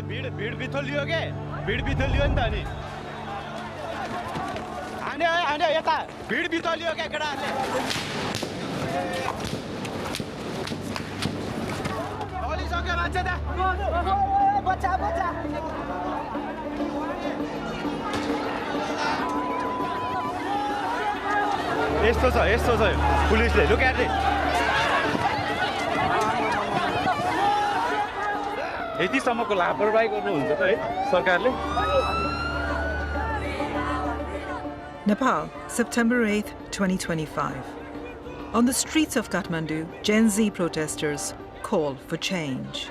भीड़ भी तो लियो के भीड़ भी तो लियो नि त अनि आने यता भीड़ भी तो लियो के केटाहरुले ओली सक्यो मान्छे त बच्चा यस्तो छ पुलिसले लुक एट यतिसम्मको लापरवाही गर्नुहुन्छ त है सरकारले Nepal, September 8, 2025. On the streets of Kathmandu, GenZ protesters call for change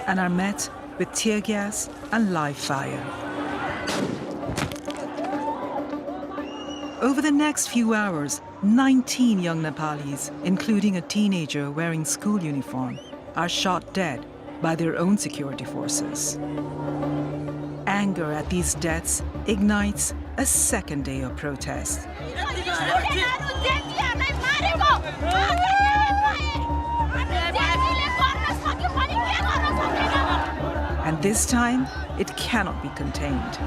and are met with tear gas and live fire. Over the next few hours, 19 young Nepalis, including a teenager wearing school uniform, are shot dead by their own security forces. Anger at these deaths ignites a second day of protest. And this time, it cannot be contained.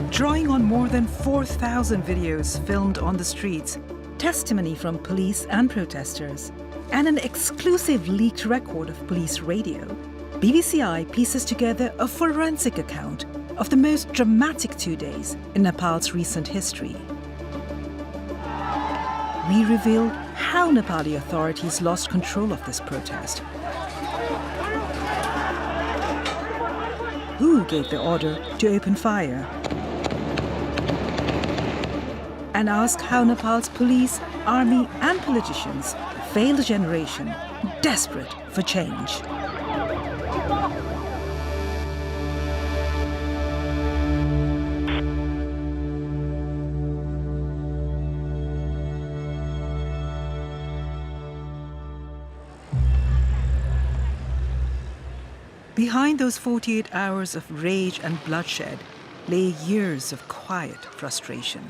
Drawing on more than 4,000 videos filmed on the streets, testimony from police and protesters, and an exclusive leaked record of police radio, BBCI pieces together a forensic account of the most dramatic 2 days in Nepal's recent history. We reveal how Nepali authorities lost control of this protest, who gave the order to open fire, and ask how Nepal's police, army, and politicians failed a generation desperate for change. Behind those 48 hours of rage and bloodshed lay years of quiet frustration.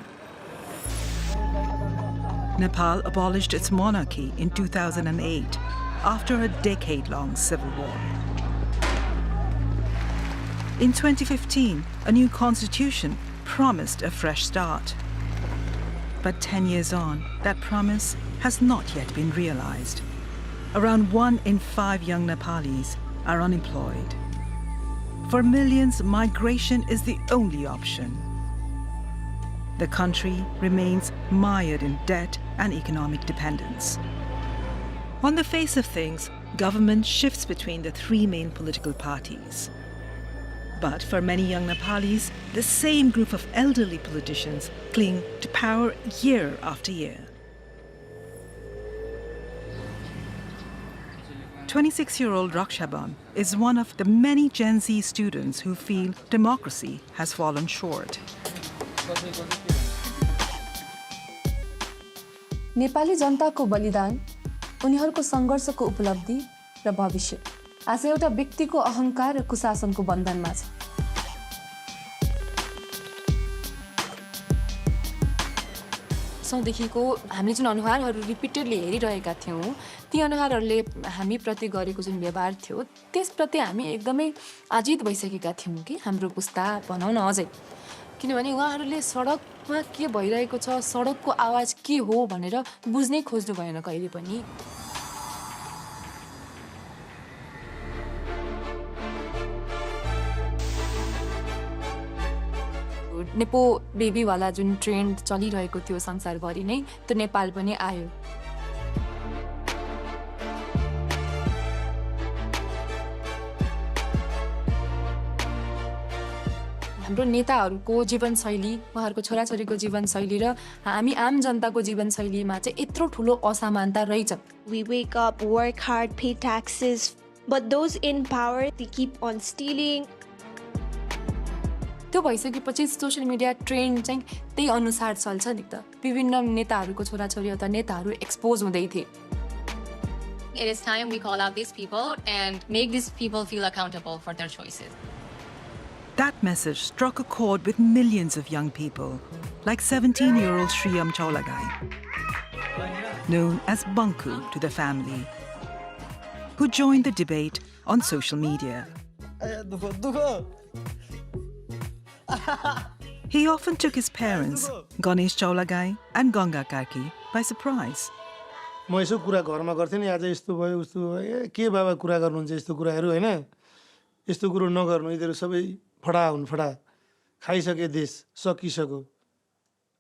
Nepal abolished its monarchy in 2008 after a decade-long civil war. In 2015, a new constitution promised a fresh start. But 10 years on, that promise has not yet been realized. Around 1 in 5 young Nepalis are unemployed. For millions, migration is the only option. The country remains mired in debt and economic dependence. On the face of things, government shifts between the 3 main political parties. But for many young Nepalis, the same group of elderly politicians cling to power year after year. 26-year-old Rakshaban is one of the many Gen Z students who feel democracy has fallen short. Nepali जनताको बलिदान, उनीहरूको सङ्घर्षको उपलब्धि र भविष्य आज एउटा व्यक्तिको अहंकार र कुशासनको बन्धनमा छ। सौदेखिको हामीले जुन अनुहारहरू रिपिटेडली हेरिरहेका थियौँ, ती अनुहारहरूले हामी प्रति गरेको जुन व्यवहार थियो, त्यसप्रति हामी एकदमै आजित भइसकेका थियौँ कि हाम्रो पुस्ता बनाउन अझै। किनभने उहाँहरूले सडकमा के भइरहेको छ, सडकको आवाज के हो भनेर बुझ्नै खोज्नु भएन कहिले पनि। नेपो बेबीवाला जुन ट्रेन्ड चलिरहेको थियो संसारभरि नै, त्यो नेपाल पनि आयो। हाम्रो नेताहरूको जीवनशैली, उहाँहरूको छोराछोरीको जीवनशैली र हामी आम जनताको जीवनशैलीमा चाहिँ यत्रो ठुलो असमानता रहेछ। We wake up, work hard, pay taxes, but those in power, they keep on stealing. त्यो भइसकेपछि सोशल मिडिया ट्रेन्ड चाहिँ त्यही अनुसार चल्छ नि त। विभिन्न नेताहरूको छोराछोरी अथवा नेताहरू एक्सपोज हुँदै थिए। It is time we call out these people and make these people feel accountable for their choices. That message struck a chord with millions of young people, like 17-year-old Shriyam Chaulagai, known as Bunku to the family, who joined the debate on social media. He often took his parents, Ganesh Chaulagai and Ganga Karki, by surprise. म यसो कुरा घरमा गर्थेँ नि आज यस्तो भयो उस्तो भयो के बाबा कुरा गर्नुहुन्छ यस्तो कुराहरू हैन यस्तो कुरो नगर्नु यिनीहरू सबै फडा हुन् फडा खाइसके देश सकिसक्यो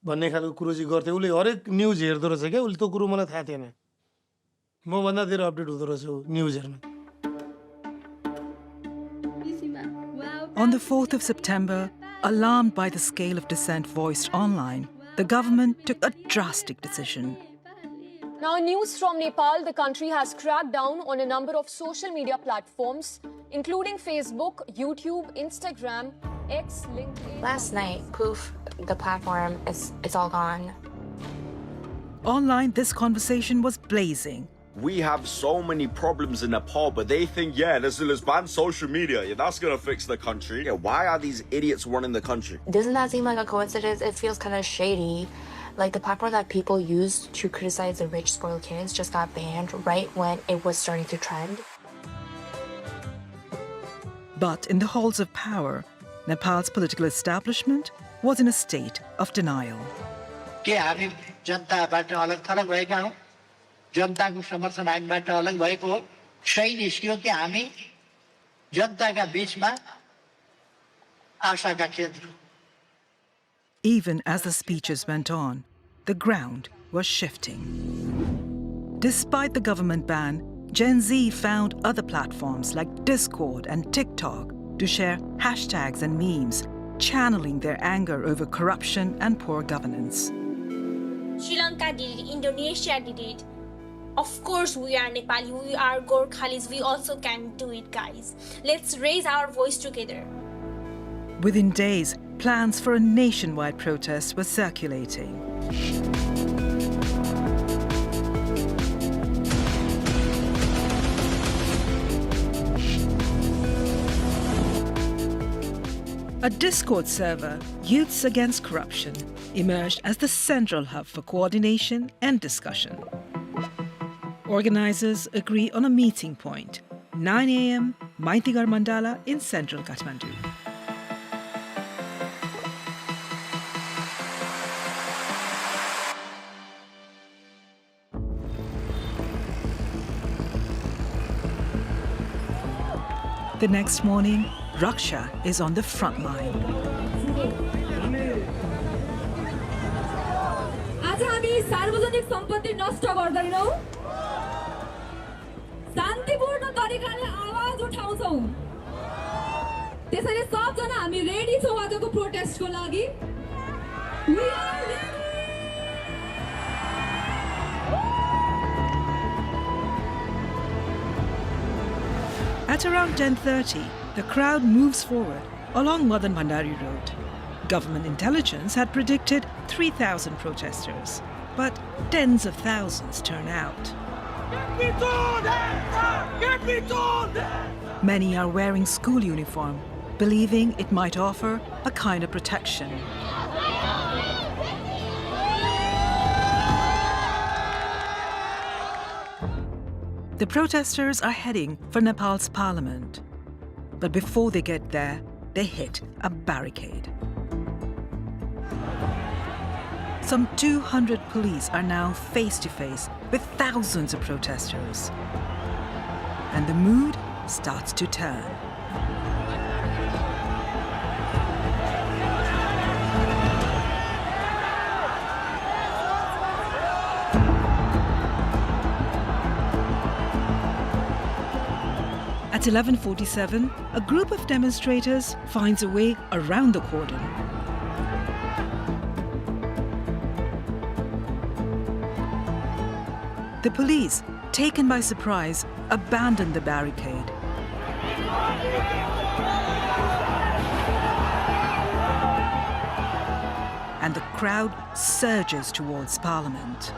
भन्ने खालको कुरो चाहिँ गर्थे उले हरेक न्यूज हेर्दो रहेछ के उले त्यो कुरो मलाई थाहा थिएन म भन्दा धेरै अपडेट हुँदो रहेछ न्यूज हेर्न On the 4th of September, alarmed by the scale of dissent voiced online, the government took a drastic decision. Now, news from Nepal, the country has cracked down on a number of social media platforms, including Facebook, YouTube, Instagram, X, LinkedIn. Last night, poof, the platform, it's all gone. Online, this conversation was blazing. We have so many problems in Nepal, but they think, yeah, let's ban social media. Yeah, that's going to fix the country. Yeah, why are these idiots running the country? Doesn't that seem like a coincidence? It feels kind of shady. Like the platform that people used to criticize the rich, spoiled kids just got banned right when it was starting to trend. But in the halls of power, Nepal's political establishment was in a state of denial. जनताको समर्थन हामीबाट अलग भएको हो सही निस्क्यो कि हामी जनताका बीचमा आशाका केन्द्र Even as the speeches went on, the ground was shifting. Despite the government ban, Gen Z found other platforms like Discord and TikTok to share hashtags and memes, channeling their anger over corruption and poor governance. Sri Lanka did it, Indonesia did it. Of course, we are Nepali, we are Gorkhalis, we also can do it, guys. Let's raise our voice together. Within days, plans for a nationwide protest were circulating. A Discord server, Youths Against Corruption, emerged as the central hub for coordination and discussion. Organizers agree on a meeting point, 9 a.m., Maitigar Mandala in central Kathmandu. The next morning, Raksha is on the front line. आज हामी सार्वजनिक सम्पत्ति नष्ट गर्दैनौं शान्तिपूर्ण तरिकाले आवाज उठाउँछौं त्यसैले सबजना हामी रेडी छौं आजको प्रोटेस्टको लागि We are ready! At around 10:30, the crowd moves forward along Madan Bhandari Road. Government intelligence had predicted 3,000 protesters, but tens of thousands turn out. Many are wearing school uniform, believing it might offer a kind of protection. The protesters are heading for Nepal's parliament. But before they get there, they hit a barricade. Some 200 police are now face to face with thousands of protesters. And the mood starts to turn. At 11:47, a group of demonstrators finds a way around the cordon. The police, taken by surprise, abandon the barricade. And the crowd surges towards Parliament.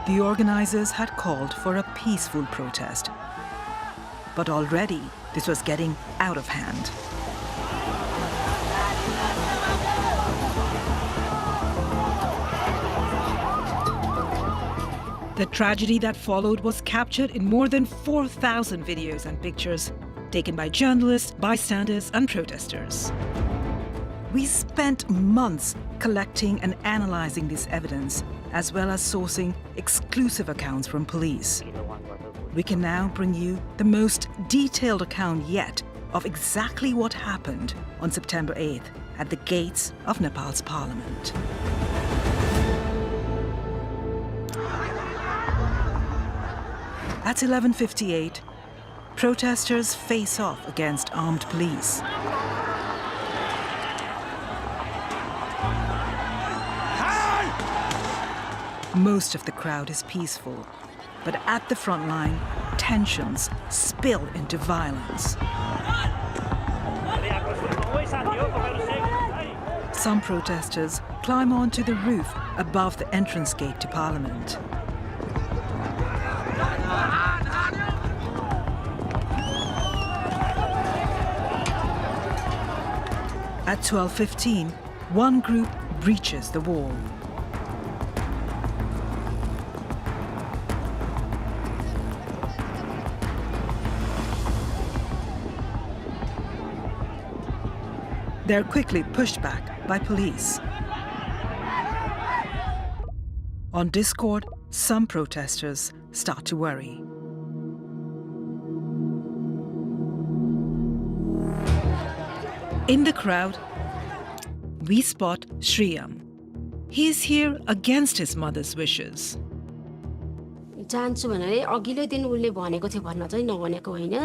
The organizers had called for a peaceful protest. But already, this was getting out of hand. The tragedy that followed was captured in more than 4,000 videos and pictures taken by journalists, bystanders, and protesters. We spent months collecting and analyzing this evidence, as well as sourcing exclusive accounts from police. We can now bring you the most detailed account yet of exactly what happened on September 8th at the gates of Nepal's parliament. At 11:58, protesters face off against armed police. Most of the crowd is peaceful, but at the front line, tensions spill into violence. Some protesters climb onto the roof above the entrance gate to Parliament. At 12:15, one group breaches the wall. They're quickly pushed back by police. On Discord, some protesters start to worry. In the crowd, we spot Shriyam. He is here against his mother's wishes. जान्छु भनेर अघिल्लै दिन उले भनेको थियो भन्न चाहिँ नभनेको होइन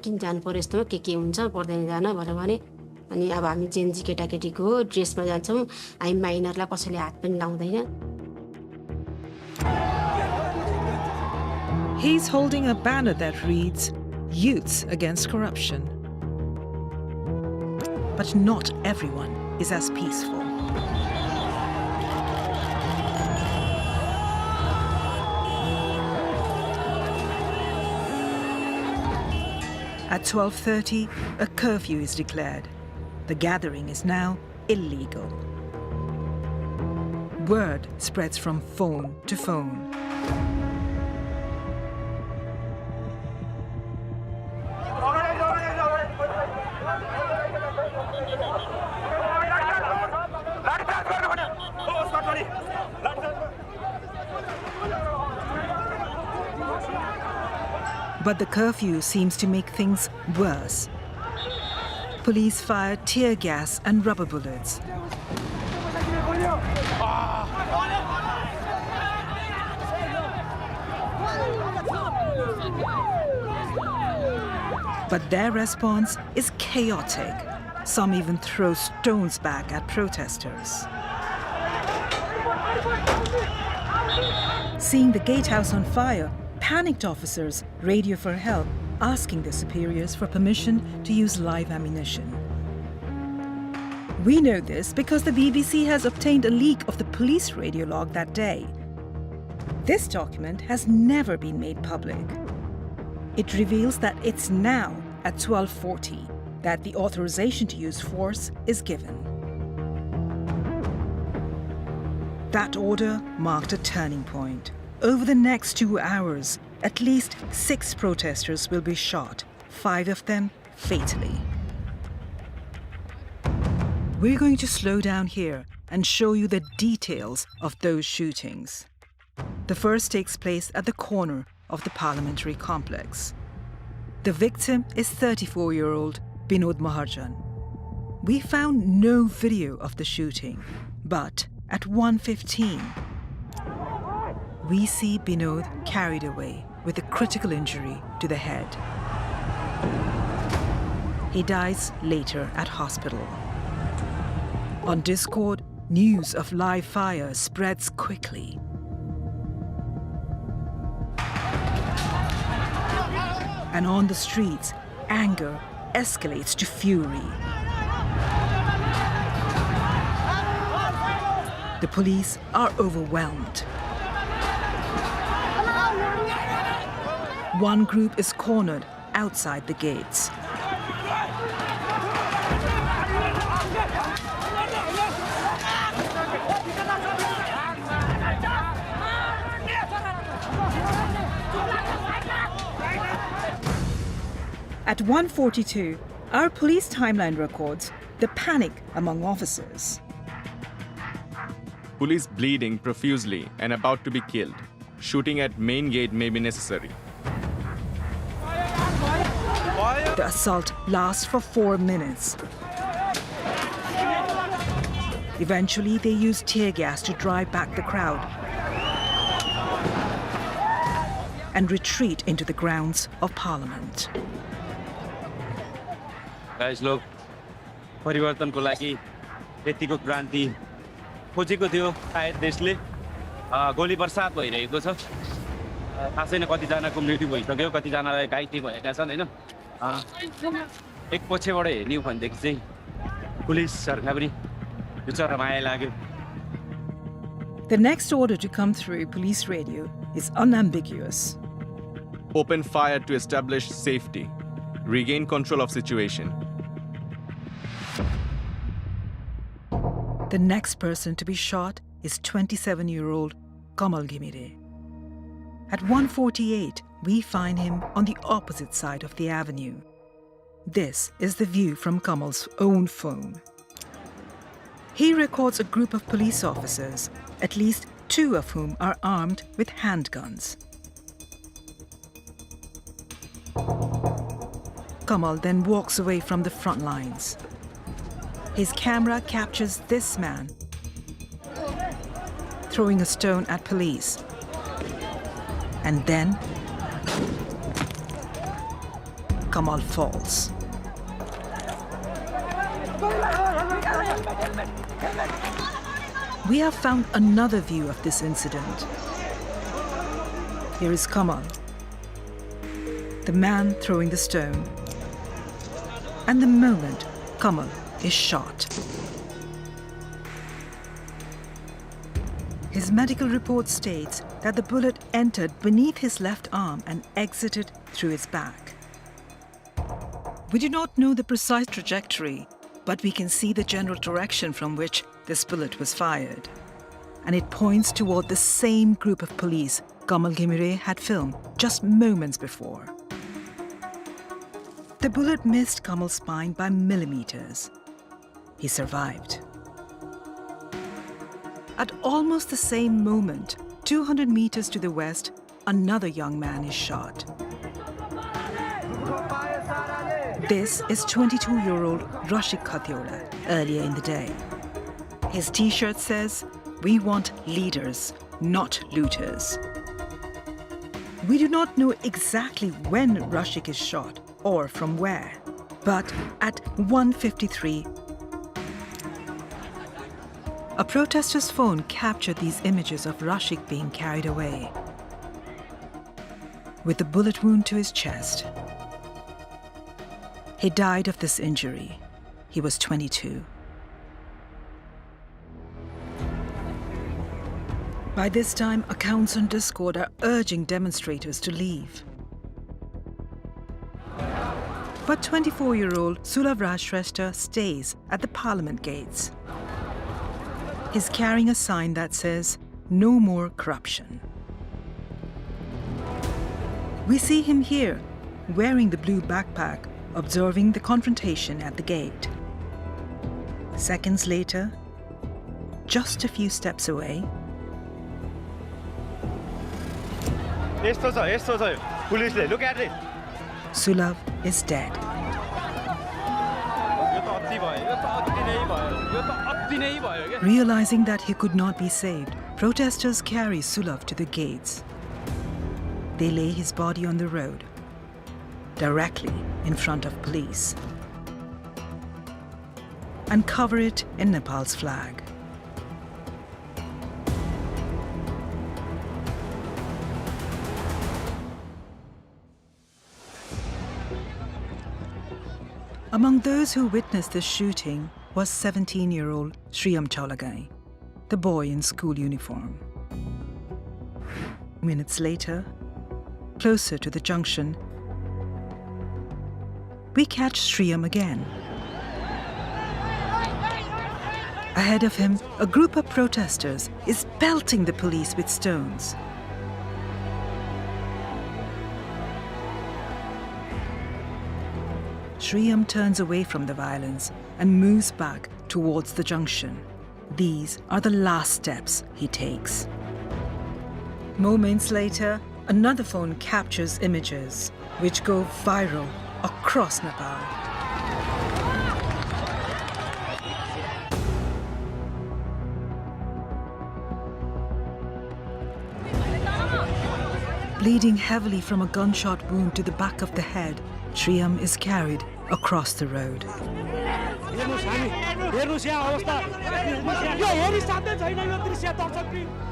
किन जानु पर्यो यस्तोमा के हुन्छ पर्दैन जान भनेर भने अनि अब हामी जेनजी केटाकेटीको ड्रेसमा जान्छौँ हामी माइनरलाई कसैले हात पनि लाउँदैन. He's holding a banner that reads, "Youths Against Corruption." But not everyone is as peaceful. At 12:30, a curfew is declared. The gathering is now illegal. Word spreads from phone to phone. But the curfew seems to make things worse. Police fire tear gas and rubber bullets. But their response is chaotic. Some even throw stones back at protesters. Seeing the gatehouse on fire, panicked officers radio for help, asking their superiors for permission to use live ammunition. We know this because the BBC has obtained a leak of the police radio log that day. This document has never been made public. It reveals that it's now at 12:40 that the authorization to use force is given. That order marked a turning point. Over the next 2 hours, at least 6 protesters will be shot, 5 of them fatally. We're going to slow down here and show you the details of those shootings. The first takes place at the corner of the parliamentary complex. The victim is 34-year-old Binod Maharjan. We found no video of the shooting, but at 1:15, we see Binod carried away with a critical injury to the head. He dies later at hospital. On Discord, news of live fire spreads quickly. And on the streets, anger escalates to fury. The police are overwhelmed. One group is cornered outside the gates. At 1:42, our police timeline records the panic among officers. Police bleeding profusely and about to be killed. Shooting at main gate may be necessary. The assault lasts for 4 minutes. Eventually, they use tear gas to drive back the crowd and retreat into the grounds of Parliament. Guys लोग परिवर्तनको लागि यतिको क्रान्ति खोजेको थियो सायद देशले गोली बर्सात भइरहेको छ खासै न कतिजनाको मृत्यु भइसक्यो कतिजनालाई घाइते भएका छन् हैन एक पछिबाट हेर्ने हो भनेदेखि चाहिँ पुलिसहरुलाई पनि बिचरा माया लाग्यो. The next order to come through police radio is unambiguous. Open fire to establish safety. Regain control of situation. The next person to be shot is 27-year-old Kamal Ghimire. At 1:48, we find him on the opposite side of the avenue. This is the view from Kamal's own phone. He records a group of police officers, at least 2 of whom are armed with handguns. Kamal then walks away from the front lines. His camera captures this man throwing a stone at police. And then Kamal falls. We have found another view of this incident. Here is Kamal, the man throwing the stone, and the moment Kamal is shot. His medical report states that the bullet entered beneath his left arm and exited through his back. We do not know the precise trajectory, but we can see the general direction from which this bullet was fired. And it points toward the same group of police Kamal Ghimire had filmed just moments before. The bullet missed Kamal's spine by millimeters. He survived. At almost the same moment, 200 meters to the west, another young man is shot. This is 22-year-old Rashik Khatiola earlier in the day. His t-shirt says, "We want leaders, not looters." We do not know exactly when Rashik is shot or from where, but at 1:53, a protester's phone captured these images of Rashik being carried away with a bullet wound to his chest. He died of this injury. He was 22. By this time, accounts on Discord are urging demonstrators to leave. But 24-year-old Sulav Rajshrestha stays at the parliament gates. He's carrying a sign that says, "No more corruption." We see him here, wearing the blue backpack, observing the confrontation at the gate. Seconds later, just a few steps away, look at it. Sulav is dead. Realizing that he could not be saved, protesters carry Sulav to the gates. They lay his body on the road, directly in front of police, and cover it in Nepal's flag. Among those who witnessed the shooting was 17-year-old Shriyam Chaulagai, the boy in school uniform. Minutes later, closer to the junction, we catch Shriyam again. Ahead of him, a group of protesters is pelting the police with stones. Shriyam turns away from the violence and moves back towards the junction. These are the last steps he takes. Moments later, another phone captures images which go viral across Nepal. Bleeding heavily from a gunshot wound to the back of the head, Shriyam is carried across the road.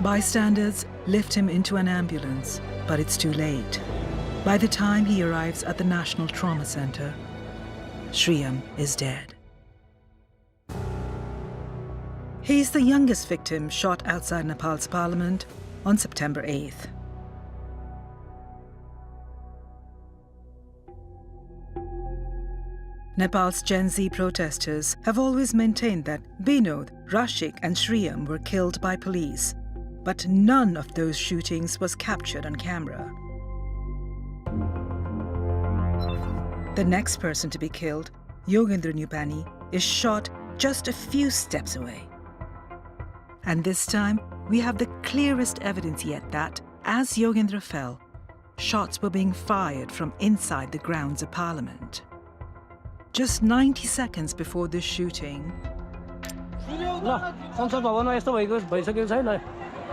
Bystanders lift him into an ambulance, but it's too late. By the time he arrives at the National Trauma Center, Shriyam is dead. He's the youngest victim shot outside Nepal's parliament on September 8th. Nepal's GenZ protesters have always maintained that Binod, Rashik and Shriyam were killed by police, but none of those shootings was captured on camera. The next person to be killed, Yogendra Nupani, is shot just a few steps away. And this time, we have the clearest evidence yet that, as Yogendra fell, shots were being fired from inside the grounds of Parliament. Just 90 seconds before this shooting,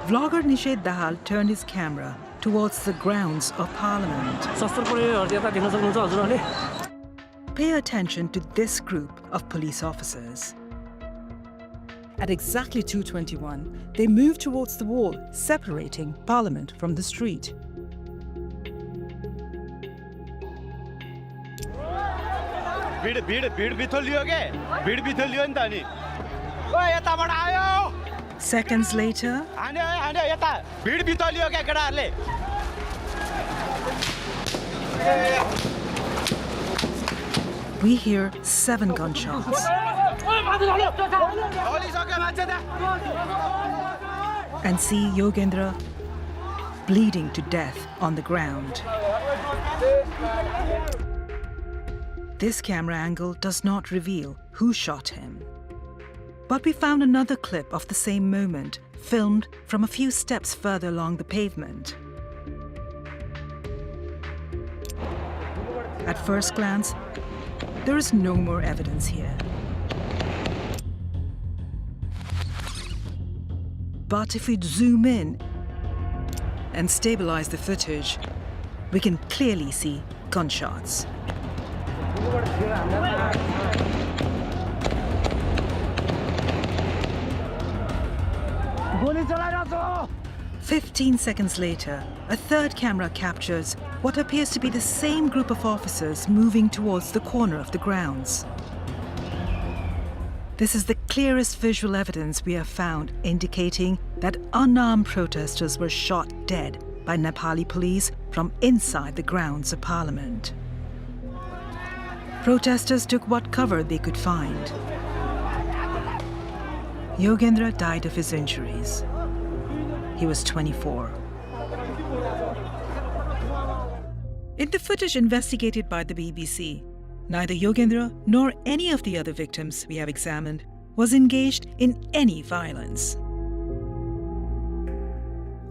vlogger Nishad Dahal turned his camera towards the grounds of Parliament. Pay attention to this group of police officers. At exactly 2:21, they move towards the wall, separating Parliament from the street. Seconds later, we hear 7 gunshots and see Yogendra bleeding to death on the ground. This camera angle does not reveal who shot him. But we found another clip of the same moment, filmed from a few steps further along the pavement. At first glance, there is no more evidence here. But if we zoom in and stabilize the footage, we can clearly see gunshots. 15 seconds later, a third camera captures what appears to be the same group of officers moving towards the corner of the grounds. This is the clearest visual evidence we have found indicating that unarmed protesters were shot dead by Nepali police from inside the grounds of Parliament. Protesters took what cover they could find. Yogendra died of his injuries. He was 24. In the footage investigated by the BBC, neither Yogendra nor any of the other victims we have examined was engaged in any violence.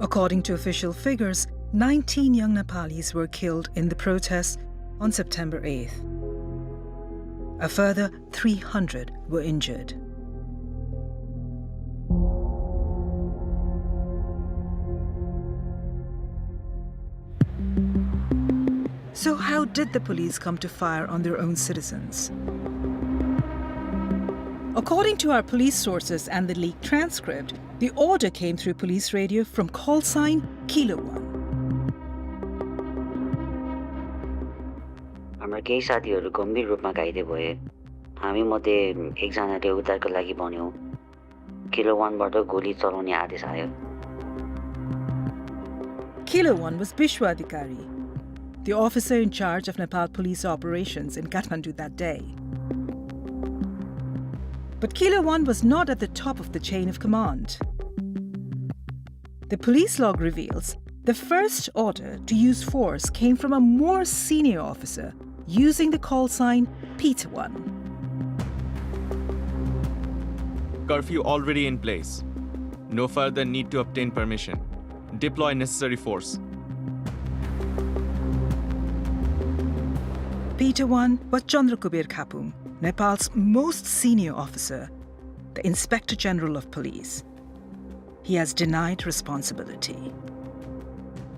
According to official figures, 19 young Nepalis were killed in the protests on September 8th. A further 300 were injured. So how did the police come to fire on their own citizens? According to our police sources and the leaked transcript, the order came through police radio from call sign Kilo 1. हाम्रो केही साथीहरू गम्भीर रूपमा घाइते भए हामी मध्ये एकजनाले उद्धारको लागि भन्यो किलो 1 बाट गोली चलाउने आदेश आयो. Kilo 1 was Bishwa Adhikari. the officer in charge of Nepal police operations in Kathmandu that day. But Kilo 1 was not at the top of the chain of command. The police log reveals the first order to use force came from a more senior officer using the call sign Peter 1. Curfew already in place. No further need to obtain permission. Deploy necessary force. Peter 1 was Chandrakubir Khapung, Nepal's most senior officer, the Inspector General of Police. He has denied responsibility.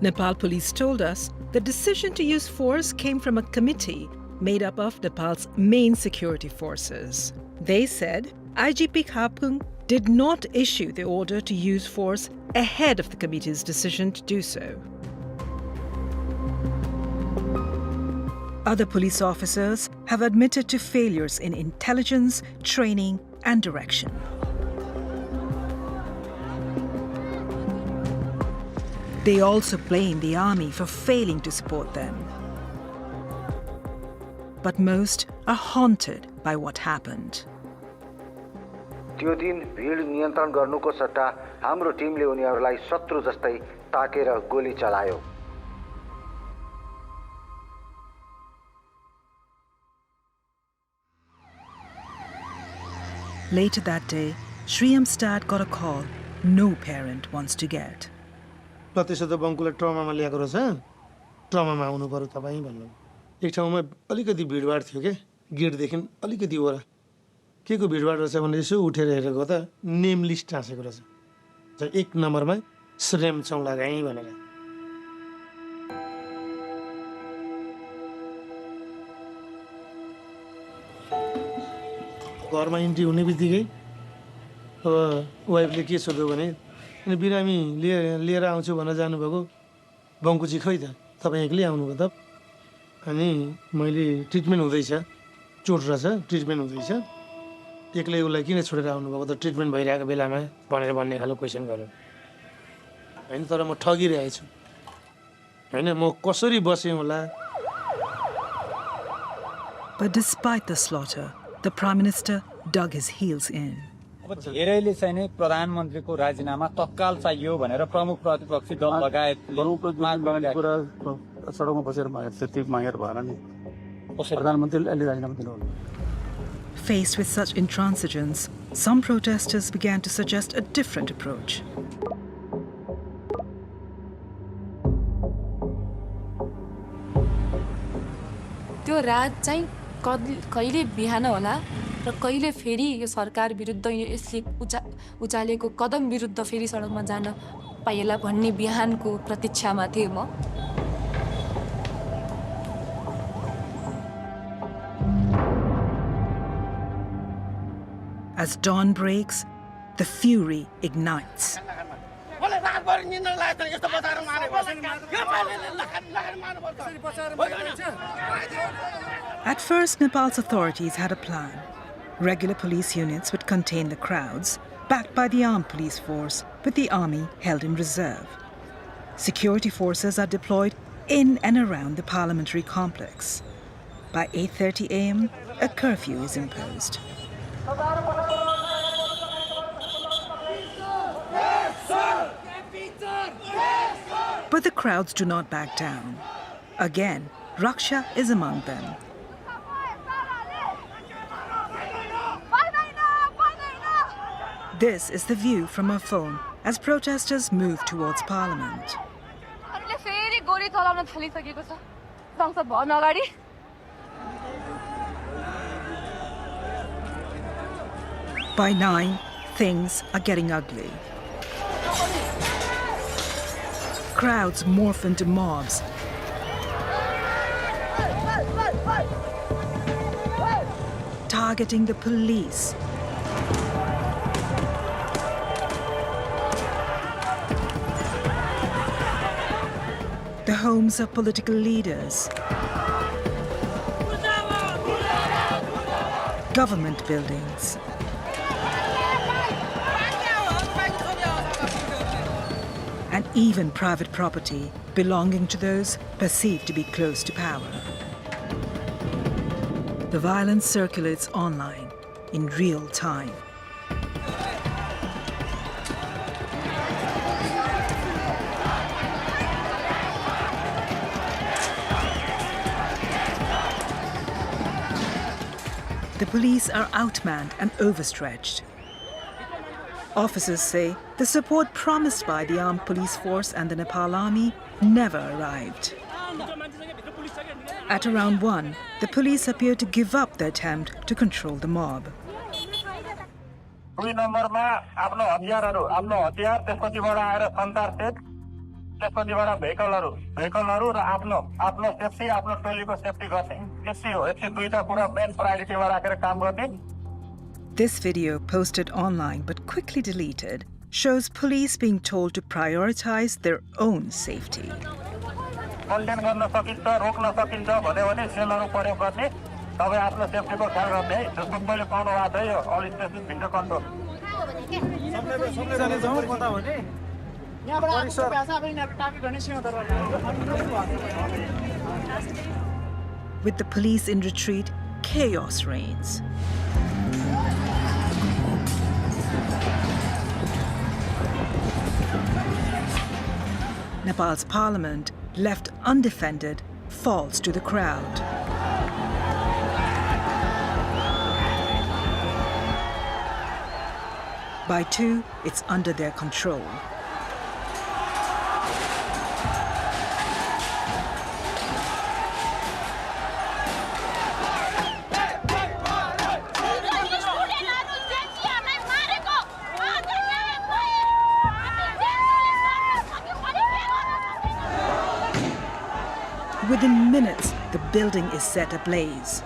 Nepal police told us the decision to use force came from a committee made up of Nepal's main security forces. They said IGP Khapung did not issue the order to use force ahead of the committee's decision to do so. Other police officers have admitted to failures in intelligence, training, and direction. They also blame the army for failing to support them. But most are haunted by what happened. त्यो दिन भिड नियन्त्रण गर्नुको सट्टा हाम्रो टिमले उनीहरूलाई शत्रु जस्तै ताकेर गोली चलायो. Later that day, Shriyam's dad got a call no parent wants to get. त्यसो त बङ्कुलाई ट्रमामा ल्याएको रहेछ, ट्रमामा आउनु पर्यो तपाईँ भन्नु. एक ठाउँमा अलिकति भिडभाड थियो के, गेटदेखि अलिकति ओरा. के को भिडभाड रहेछ भने यसो उठेर हेरेको त नेम लिस्ट टाँसेको रहेछ. एक नम्बरमा श्रेम चौलागाई भनेर. घरमा इन्ट्री हुने बित्तिकै वाइफले के सोध्यो भने अनि बिरामी लिएर आउँछु भनेर जानुभएको बङ्कुची खै त तपाईँ एक्लै आउनुभयो त. अनि मैले ट्रिटमेन्ट हुँदैछ, चोट रहेछ, ट्रिटमेन्ट हुँदैछ, एक्लै उसलाई किन छोडेर आउनुभएको त ट्रिटमेन्ट भइरहेको बेलामा भनेर भन्ने खालको क्वेसन गर्यो. होइन तर म ठगिरहेछु, होइन म कसरी बसेँ होला. But despite the slaughter, the Prime Minister dug his heels in. अब धेरैले चाहिँ नि प्रधानमन्त्रीको राजीनामा तत्काल चाहियो भनेर प्रमुख प्रतिपक्षी दल लगायत सडकमा बसेर मागेर त्यति मागेर भएन नि. प्रधानमन्त्रीले अहिले राजीनामा दिनु. Faced with such intransigence, some protesters began to suggest a different approach. त्यो रात चाहिँ कहिले बिहान होला र कहिले फेरि यो सरकार विरुद्ध यसले उचालेको कदम विरुद्ध फेरि सडकमा जान पाइएला भन्ने बिहानको प्रतीक्षामा थिएँ म. As dawn breaks, the fury ignites. At first, Nepal's authorities had a plan. Regular police units would contain the crowds, backed by the armed police force, with the army held in reserve. Security forces are deployed in and around the parliamentary complex. By 8:30 a.m., a curfew is imposed. But the crowds do not back down. Again, Raksha is among them. This is the view from her phone as protesters move towards Parliament. By 9, things are getting ugly. Crowds morph into mobs. Targeting the police. The homes of political leaders. Government buildings. And even private property belonging to those perceived to be close to power. The violence circulates online in real time. The police are outmanned and overstretched. Officers say the support promised by the armed police force and the Nepal army never arrived. At around 1, the police appear to give up the attempt to control the mob. This video, posted online but quickly deleted, shows police being told to prioritize their own safety. With the police in retreat, chaos reigns. Nepal's parliament, left undefended, falls to the crowd. By 2, it's under their control. Within minutes, the building is set ablaze.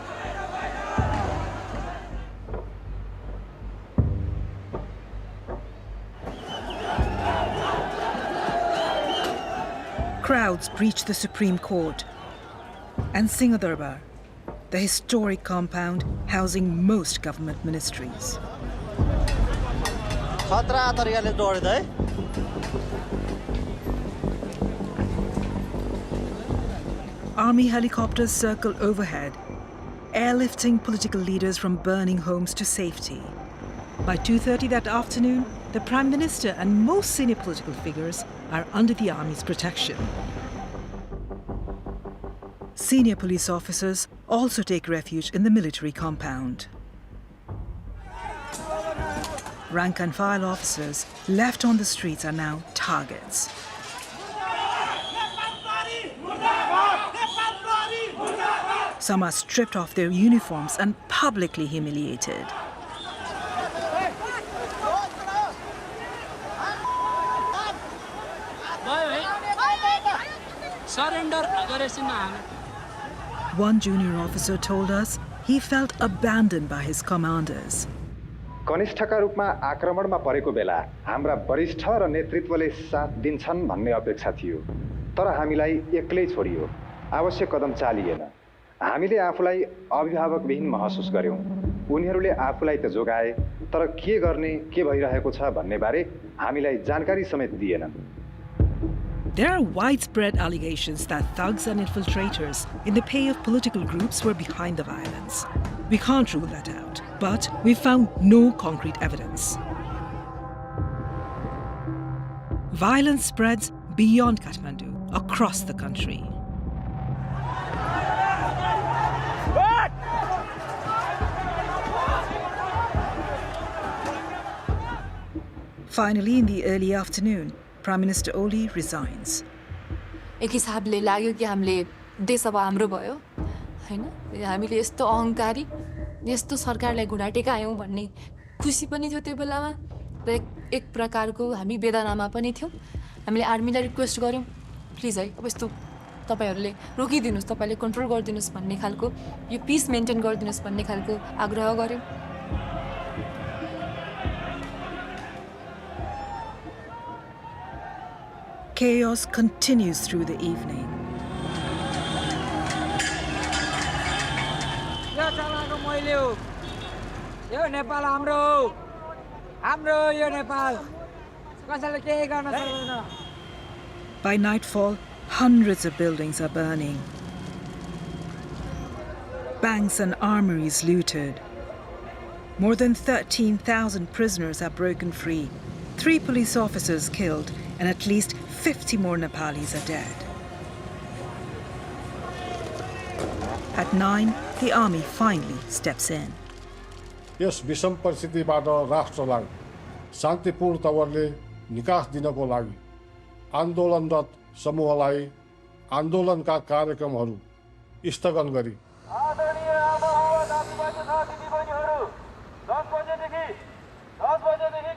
Crowds breach the Supreme Court and Singadarbar, the historic compound housing most government ministries. Army helicopters circle overhead, airlifting political leaders from burning homes to safety. By 2:30 that afternoon, the Prime Minister and most senior political figures are under the Army's protection. Senior police officers also take refuge in the military compound. Rank and file officers left on the streets are now targets. Some are stripped of their uniforms and publicly humiliated. One junior officer told us he felt abandoned by his commanders. कनिष्ठका रूपमा आक्रमणमा परेको बेला हाम्रा वरिष्ठ र नेतृत्वले साथ दिन्छन् भन्ने अपेक्षा थियो, तर हामीलाई एक्लै छोडियो। आवश्यक कदम चालिएन। हामीले आफूलाई अभिभावकविहीन महसुस गर्यौं। उनीहरूले आफूलाई त जोगाए, तर के गर्ने, के भइरहेको छ भन्ने बारे हामीलाई जानकारी समेत दिएनन्। There are widespread allegations that thugs and infiltrators in the pay of political groups were behind the violence. We can't rule that out, but we found no concrete evidence. Violence spreads beyond Kathmandu, across the country. Finally, in the early afternoon, Prime Minister Oli resigns. एक हिसाबले लाग्यो कि हामीले देश अब हाम्रो भयो हैन, हामीले यस्तो अहंकारी, यस्तो सरकारलाई घुँडा टेकायौं भन्ने खुसी पनि थियो त्यो बेलामा र एक प्रकारको हामी वेदनामा पनि थियौं। हामीले आर्मीलाई रिक्वेस्ट गर्यौं, प्लिज है अब यस्तो तपाईहरुले रोकिदिनुस्, तपाईले कन्ट्रोल गरिदिनुस् भन्ने खालको, यो पीस मेन्टेन गरिदिनुस् भन्ने खालको आग्रह गर्यौं। Chaos continues through the evening. By nightfall, Hundreds of buildings are burning. Banks and armories looted. More than 13,000 prisoners are broken free. 3 police officers killed, and at least 50 more Nepalis are dead. At 9, the army finally steps in. Yes विषम परिस्थितिबाट राष्ट्रलाई शान्तिपूर्ण तवरले निकास दिनको लागि आन्दोलनरत समूहलाई आन्दोलनका कार्यक्रमहरू स्थगन गरी आदरणीय आमाबाबा दाजुभाइ तथा दिदीबहिनीहरू 10 बजेदेखि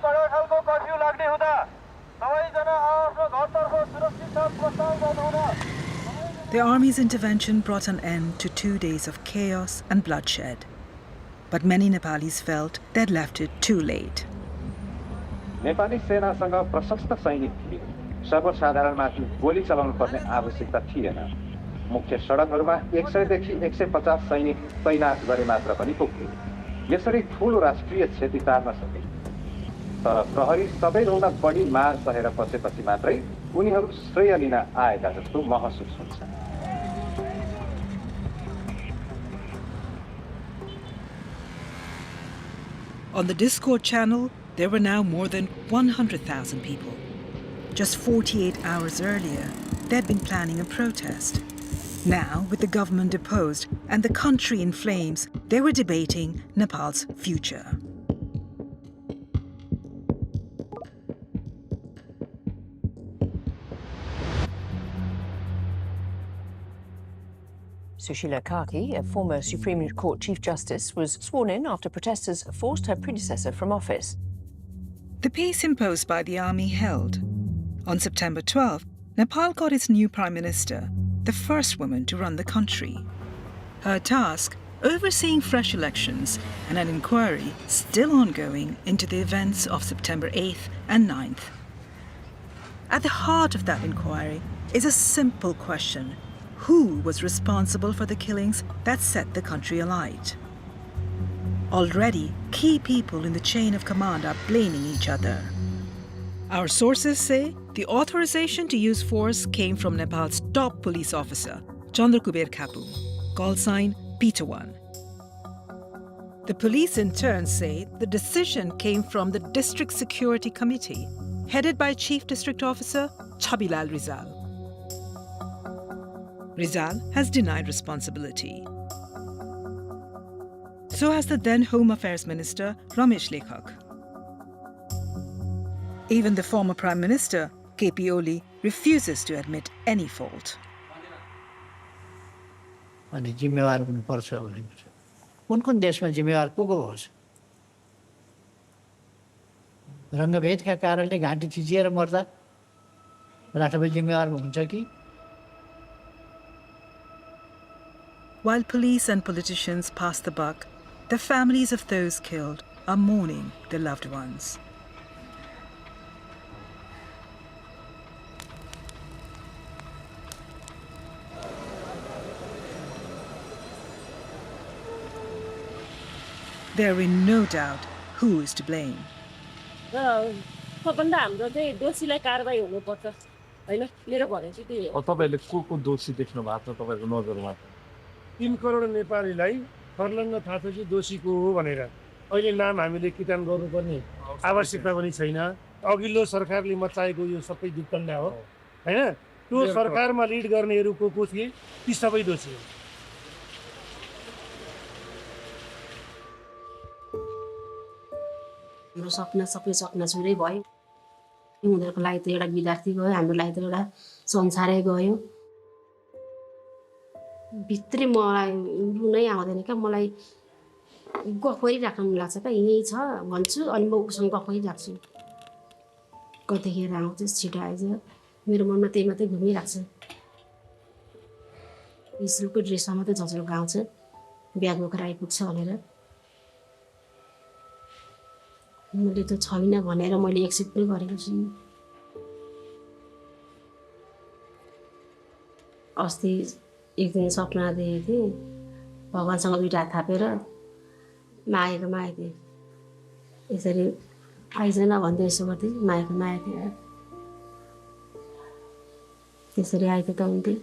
कडा खालको कर्फ्यू लाग्ने हुँदा सबैजना आफ्नो घरतर्फ सुरक्षित साथ प्रस्थान गर्नुहुन. The army's intervention brought an end to 2 days of chaos and bloodshed. But many Nepalis felt they'd left it too late. Nepali सेनासँग प्रशस्त सैनिक थिए. सर्वसाधारणमाथि गोली चलाउनु पर्ने आवश्यकता थिएन. मुख्य सडकहरूमा 100 देखि 150 सैनिक तैनात गरे मात्र पनि पुग्थ्यो. यसरी ठूलो राष्ट्रिय क्षति टार्न सके. तर प्रहरी सबैभन्दा बढी मार सहेर बसेपछि मात्रै उनीहरू श्रेय लिन आएका जस्तो महसुस हुन्छ. On the Discord channel, there were now more than 100,000 people. Just 48 hours earlier, they'd been planning a protest. Now, with the government deposed and the country in flames, they were debating Nepal's future. Sushila Karki, a former Supreme Court Chief Justice, was sworn in after protesters forced her predecessor from office. The peace imposed by the army held. On September 12, Nepal got its new Prime Minister, the first woman to run the country. Her task, overseeing fresh elections and an inquiry still ongoing into the events of September 8th and 9th. At the heart of that inquiry is a simple question. Who was responsible for the killings that set the country alight? Already, key people in the chain of command are blaming each other. Our sources say the authorization to use force came from Nepal's top police officer, Chandrakuber Kapu, call sign Peter 1. The police in turn say the decision came from the District Security Committee, headed by Chief District Officer Chabilal Rizal. Rizal has denied responsibility. So has the then Home Affairs Minister Ramesh Lekhak. Even the former Prime Minister, KP Oli, refuses to admit any fault. अनि जिम्मेवार हुनुपर्छ भने कुन देशमा जिम्मेवार को होस् रङ्गभेदका कारणले घाँटी थिचिएर मर्दा राष्ट्रपति जिम्मेवार हुन्छ कि While police and politicians pass the buck, the families of those killed are mourning their loved ones. They're in no doubt who is to blame. सबभन्दा हाम्रो चाहिँ दोषीलाई कारबाही हुनुपर्छ हैन मेरो भनाइ चाहिँ त्यही हो तपाईले को दोषी देख्नु भएको छ तपाईको नजरमा 3 करोड नेपालीलाई फर्लङ्ग थाहा छ कि दोषी को हो भनेर अहिले नाम हामीले किटान गर्नुपर्ने आवश्यकता पनि छैन अघिल्लो सरकारले मचाएको यो सबै दुर्घटना हो हैन त्यो सरकारमा लिड गर्नेहरू को थिए ती सबै दोषी हो हाम्रो सपना सबै चकनाचुरै भयो उनीहरूको लागि त एउटा विद्यार्थी गयो हाम्रो लागि त एउटा संसारै गयो भित्री मलाई रुनै आउँदैन क्या मलाई गफ गरिराख्न मन लाग्छ क्या यही छ भन्छु अनि म उसँग गफ गरिराख्छु कतिखेर आउँछ छिटो आइज मेरो मनमा त्यही मात्रै घुमिरहेको छ स्कुलको ड्रेसमा मात्रै झचल्को आउँछ ब्याग बोकेर आइपुग्छ भनेर मैले त छैन भनेर मैले एक्सेप्ट नै गरेको छु अस्ति एक दिन सपना देखेको थिएँ भगवान्सँग 2 हात थापेर मागेको थिएँ यसरी आइज न भन्दै यसो गर्दै मागेको थिएँ त्यसरी आएको त हुन्थ्यो